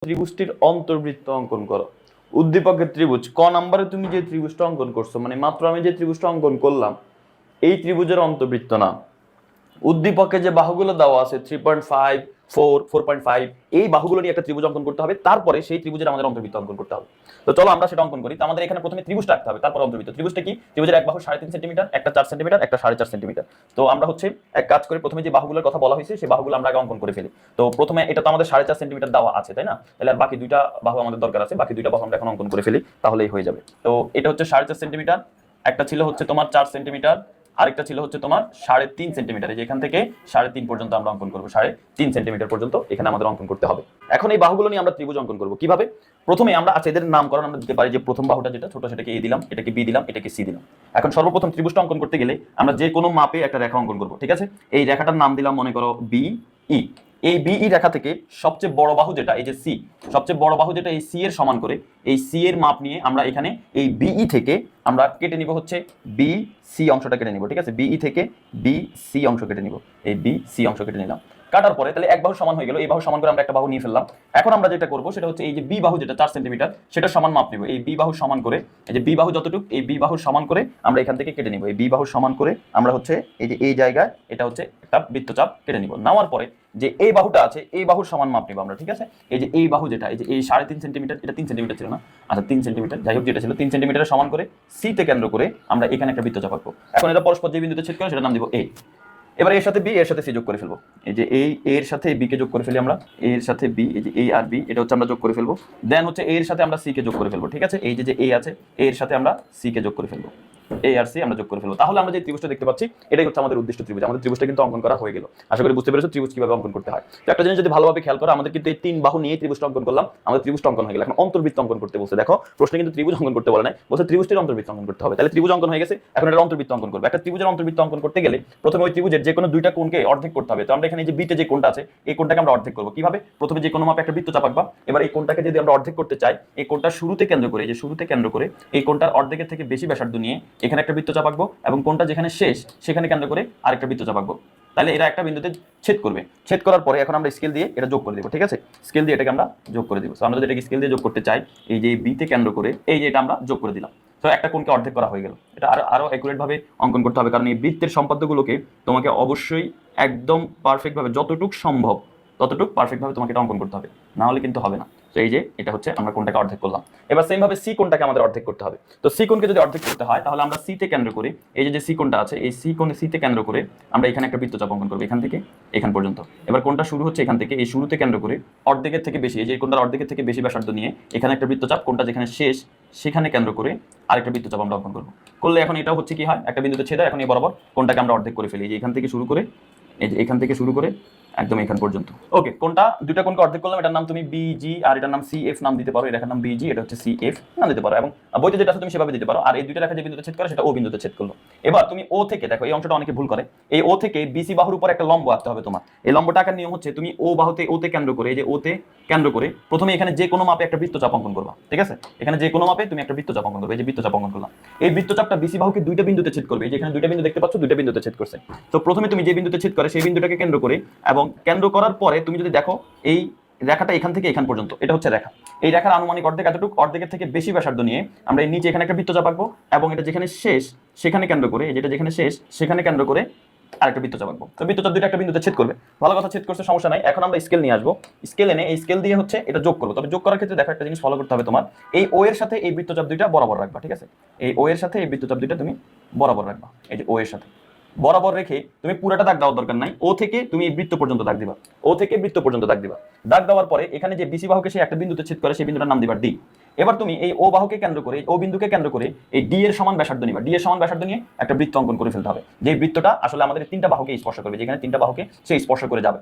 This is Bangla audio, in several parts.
ত্রিভুজটির অন্তর্বৃত্ত অঙ্কন করো। উদ্দীপকের ত্রিভুজ ক নম্বরে তুমি যে ত্রিভুজটা অঙ্কন করছো, মানে মাত্র আমি যে ত্রিভুজটা অঙ্কন করলাম, এই ত্রিভুজের অন্তর্বৃত্ত না। উদ্দীপকে যে বাহুগুলো দেওয়া আছে 3.5, 4, 4.5, এই বাহুগুলো নিয়ে একটা ত্রিভুজ অঙ্কন করতে হবে, তারপরে সেই ত্রিভুজের আমাদের অন্তর্বৃত্ত অঙ্কন করতে হবে। তো চলো আমরা সেটা অঙ্কন করি। তো আমাদের এখানে প্রথমে ত্রিভুজটা আঁকতে হবে, তারপর অন্তর্বৃত্ত। ত্রিভুজটা কি? ত্রিভুজের এক বাহু 3.5 সেন্টিমিটার, একটা 4 সেন্টিমিটার, একটা 4.5 সেন্টিমিটার। তো আমরা হচ্ছে এক কাজ করে প্রথমে যে বাহুগুলোর কথা বলা হয়েছে সেই বাহুগুলো আমরা আগে অঙ্কন করে ফেলি। তো প্রথমে এটা তো আমাদের 4.5 সেন্টিমিটার দেওয়া আছে, তাই না? তাহলে আর বাকি দুইটা বাহু আমাদের দরকার আছে, বাকি দুইটা বাহু আমরা এখন অঙ্কন করে ফেলি, তাহলেই হয়ে যাবে। তো এটা হচ্ছে 4.5 সেন্টিমিটার, একটা ছিল হচ্ছে তোমার 4 সেন্টিমিটার, আরেকটা ছিল হচ্ছে তোমার 3.5 সেন্টিমিটার। এই যে এখান থেকে 3.5 পর্যন্ত আমরা অঙ্কন করবো, 3.5 সেন্টিমিটার পর্যন্ত এখানে আমাদের অঙ্কন করতে হবে। এখন এই বাহুগুলো নিয়ে আমরা ত্রিভুজ অঙ্কন করবো কিভাবে? প্রথমে আমরা এদের নামকরণ আমরা দিতে পারি, যে প্রথম বাহুটা যেটা ছোট সেটাকে এ দিলাম, এটাকে বি দিলাম, এটাকে সি দিলাম। এখন সর্বপ্রথম ত্রিভুজটা অঙ্কন করতে গেলে আমরা যে কোনো মাপে একটা রেখা অঙ্কন করবো, ঠিক আছে? এই রেখাটার নাম দিলাম মনে করো বি ই। এই বিই রেখা থেকে সবচেয়ে বড় বাহু যেটা, এই যে সি, সবচেয়ে বড় বাহু যেটা এই সি এর সমান করে, এই সি এর মাপ নিয়ে আমরা এখানে এই বিই থেকে আমরা কেটে নিব হচ্ছে বি সি অংশটা কেটে নিব, ঠিক আছে? বিই থেকে বি সি অংশ কেটে নিব, এই বি সি অংশ কেটে নিলাম। কাটার পরে তাহলে এক বাহু সমান হয়ে গেল, এই বাহু সমান করে আমরা একটা বাহু নিয়ে ফেললাম। এখন আমরা যেটা করবো সেটা হচ্ছে এই যে বি বাহু যেটা 4 সেন্টিমিটার, সেটা সমান মাপ নিব। এই বি বাহু সমান করে, এই যে বি বাহু যতটুকু, এই বি বাহু সমান করে আমরা এখান থেকে কেটে নিব। এই বি বাহু সমান করে আমরা হচ্ছে এই যে এই জায়গায় এটা হচ্ছে একটা বৃত্তচাপ কেটে নিব। নেওয়ার পরে যে এই বাহুটা আছে, এই বাহুর সমান মাপ নিব আমরা, ঠিক আছে? এই যে এই বাহু যেটা, এই যে এই 3.5 সেন্টিমিটার, এটা 3 সেন্টিমিটার ছিল না, আচ্ছা 3 সেন্টিমিটার, যাই হোক যেটা ছিল 3 সেন্টিমিটারের সমান করে সি তে কেন্দ্র করে আমরা এখানে একটা বৃত্তচাপ আঁকবো। এখন এটা পরস্পর যে বিন্দুতে ছেদ করে সেটার নাম দিব এ। এবার এর সাথে বি, এর সাথে সি যোগ করে ফেলবো। এই যে এই এর সাথে বি কে যোগ করে ফেলি আমরা, এর সাথে বি, এই যে এ আর বি এটা হচ্ছে আমরা যোগ করে ফেলবো। দেন হচ্ছে এর সাথে আমরা সি কে যোগ করে ফেলবো, ঠিক আছে? এই যে এ আছে, এর সাথে আমরা সি কে যোগ করে ফেলবো, এ আর সি আমরা যোগ করে ফেলবো। তাহলে আমরা যে ত্রিভুজটা দেখতে পাচ্ছি এটাই হচ্ছে আমাদের উদ্দিষ্ট ত্রিভুজ। আমাদের ত্রিভুজটা কিন্তু অঙ্কন করা হয়ে গেল। আশা করি বুঝতে পেরেছো ত্রিভুজ কিভাবে অঙ্কন করতে হয়। তো একটা জিনিস যদি ভালোভাবে খেয়াল করো, আমাদের কিন্তু এই তিন বাহু নিয়ে ত্রিভুজটা অঙ্কন করলাম, আমাদের ত্রিভুজটা অঙ্কন হয়ে গেল। এখন অন্তর্বৃত্ত অঙ্কন করতে বলছে। দেখো প্রশ্নে কিন্তু ত্রিভুজ অঙ্কন করতে বলে নাই, বলছে ত্রিভুজটির অন্তর্বৃত্ত অঙ্কন করতে হবে। তাহলে ত্রিভুজ অঙ্কন হয়ে গেছে, এখন এটা অন্তর্বৃত্ত অঙ্কন করবে। একটা ত্রিভুজের অন্তর্বৃত্ত অঙ্কন করতে গেলে প্রথমে ওই ত্রিভুজের যে কোনো দুইটা কোণকে অর্ধেক করতে হবে। তো আমরা এখানে যে বিতে যে কোণটা আছে, এই কোণটাকে আমরা অর্ধেক করবো কিভাবে? প্রথমে যে কোনো মাপে একটা বৃত্তচাপ আঁকবা। এবার এই কোণটাকে যদি আমরা অর্ধেক করতে চাই, এই কোণটা শুরুতে কেন্দ্র করে, এই যে শুরুতে কেন্দ্র করে এই কোণটার অর্ধেকের থেকে বেশি ব্যাসার্ধ নিয়ে এখানে একটা বৃত্তচাপ আঁকবো, এবং কোণটা যেখানে শেষ সেখানে কেন্দ্র করে আরেকটা বৃত্তচাপ আঁকবো। তাহলে এরা একটা বিন্দুতে ছেদ করবে। ছেদ করার পরে এখন আমরা স্কেল দিয়ে এটা যোগ করে দেবো, ঠিক আছে? স্কেল দিয়ে এটাকে আমরা যোগ করে দেবো। তো আমরা যদি এটাকে স্কেল দিয়ে যোগ করতে চাই, এই যে বিতে কেন্দ্র করে এই যে এটা আমরা যোগ করে দিলাম। তো একটা কোণকে অর্ধেক করা হয়ে গেল। এটা আরো অ্যাকুরেট ভাবে অঙ্কন করতে হবে, কারণ এই বৃত্তের সম্পাদ্যগুলোকে তোমাকে অবশ্যই একদম পারফেক্ট ভাবে, যতটুকু সম্ভব ততটুকু পারফেক্ট ভাবে তোমাকে এটা অঙ্কন করতে হবে, না হলে কিন্তু হবে না। তো এই যে এটা হচ্ছে আমরা কোণটাকে অর্ধেক করলাম। এবার সেম ভাবে সি কোণটাকে আমাদের অর্ধেক করতে হবে। তো সি কোণকে যদি অর্ধেক করতে হয়, তাহলে আমরা সি তে কেন্দ্র করে, এই যে সি কোণটা আছে, এই সি কোণে সি তে কেন্দ্র করে আমরা এখানে একটা বৃত্তচাপ অঙ্কন করব, এখান থেকে এখান পর্যন্ত। এবার কোণটা শুরু হচ্ছে এখান থেকে, এই শুরুতে কেন্দ্র করে অর্ধেকের থেকে বেশি, এই যে কোণটার অর্ধেকের থেকে বেশি ব্যাসার্ধ নিয়ে এখানে একটা বৃত্তচাপ, কোণটা যেখানে শেষ সেখানে কেন্দ্র করে আরেকটা বৃত্তচাপ আমরা অঙ্কন করব। করলে এখন এটা হচ্ছে কি হয়, একটা বিন্দুতে ছেদ হয়। এখন এই বরাবর কোণটাকে আমরা অর্ধেক করে ফেলি, এই যে এখান থেকে শুরু করে, এই যে এখান থেকে শুরু করে একদম এখান পর্যন্ত। ওকে, কোনটা দুইটা কোণকে অর্ধেক করলাম, এটার নাম তুমি বিজি আর এটার নাম সিএফ নাম দিতে পারো। এটার নাম বিজি, এটা হচ্ছে সিএফ নাম দিতে পারো, এবং বইতে যেটা আছে তুমি সেভাবে দিতে পারো। আর এই দুইটা রেখা যে বিন্দুতে ছেদ করে সেটা ও বিন্দুতে ছেদ করলো। এবার তুমি ও থেকে, দেখো এই অংশটা অনেকে ভুল করে, এই ও থেকে বিসি বাহুর উপর একটা লম্ব আঁকতে হবে তোমার। এই লম্বটা আঁকার নিয়ম হচ্ছে তুমি ও বাহুতে ওতে কেন্দ্র করে, এই যে ওতে কেন্দ্র করে প্রথমে এখানে যে কোনো মাপে একটা বৃত্তচাপ অঙ্কন করবা, ঠিক আছে? এখানে যে কোনো মাপে তুমি একটা বৃত্তচাপ অঙ্কন করবে, এই যে বৃত্তচাপ অঙ্কন করলাম। এই বৃত্তচাপটা বিসি বাহুকে দুইটা বিন্দুতে ছেদ করবে, এই যে এখানে দুইটা বিন্দু দেখতে পাচ্ছ, দুইটা বিন্দুতে ছেদ করছে। তো প্রথমে তুমি যে বিন্দুতে ছেদ করে সেই বিন্দুটাকে কেন্দ্র করে, এবং কেন্দ্র করার পরে তুমি যদি দেখো এই রেখাটা এখান থেকে এখান পর্যন্ত, এটা হচ্ছে রেখা। এই রেখার আনুমানিক অর্ধেক এতটুকু, অর্ধেকের থেকে বেশি ব্যাসার্ধ নিয়ে আমরা এই নিচে এখানে একটা বৃত্তচাপ আঁকবো, এবং এটা যেখানে শেষ সেখানে কেন্দ্র করে, যেটা যেখানে শেষ সেখানে কেন্দ্র করে আরেকটা বৃত্তচাপ আঁকবো। তো বৃত্তচাপ দুইটা একটা বিন্দুতে ছেদ করবে, ভালো কথা, ছেদ করতে সমস্যা নাই। এখন আমরা স্কেল নিয়ে আসবো, স্কেল এনে এই স্কেল দিয়ে হচ্ছে এটা যোগ করবো। তবে যোগ করার ক্ষেত্রে দেখো একটা জিনিস ফলো করতে হবে তোমার, এই ও এর সাথে এই বৃত্তচাপ দুইটা বরাবর রাখবা, ঠিক আছে? এই ও এর সাথে এই বৃত্তচাপ দুইটা তুমি বরাবর রাখবা, এই যে ও এর সাথে বরাবর রেখে তুমি পুরাটা দাগ দেওয়ার দরকার নাই, ও থেকে তুমি এই বৃত্ত পর্যন্ত দাগ দিবা, ও থেকে বৃত্ত পর্যন্ত দাগ দিবা। দাগ দেওয়ার পরে এখানে যে বিসি বাহুকে সে একটা বিন্দুতে ছেদ করে সেই বিন্দুটার নাম দিবা ডি। এবার তুমি এই ও বাহুকে কেন্দ্র করে, ও বিন্দুকে কেন্দ্র করে এই ডি এর সমান ব্যাসার্ধ নিবা, ডি এর সমান ব্যাসার্ধ নিয়ে একটা বৃত্ত অঙ্কন করে ফেলতে হবে, যে বৃত্তটা আসলে আমাদের তিনটা বাহুকে স্পর্শ করবে, যেখানে তিনটা বাহুকে সে স্পর্শ করে যাবে।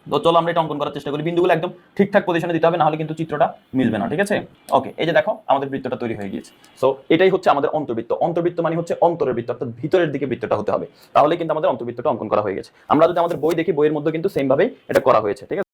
তো চলো আমরা এটা অঙ্কন করার চেষ্টা করি। বিন্দুগুলো একদম ঠিকঠাক পজিশনে দিতে হবে, না হলে কিন্তু চিত্রটা মিলবে না, ঠিক আছে? ওকে, এই যে দেখো আমাদের বৃত্তটা তৈরি হয়ে গিয়েছে। সো এটাই হচ্ছে আমাদের অন্তর্বৃত্ত। অন্তর্বৃত্ত মানে হচ্ছে অন্তরের বৃত্ত, অর্থাৎ ভিতরের দিকে বৃত্তটা হতে হবে, তাহলে কিন্তু আমাদের অন্তর্বৃত্তটা অঙ্কন করা হয়ে গেছে। আমরা যদি আমাদের বই দেখি, বইয়ের মধ্যে কিন্তু সেম ভাবে এটা করা হয়েছে, ঠিক আছে?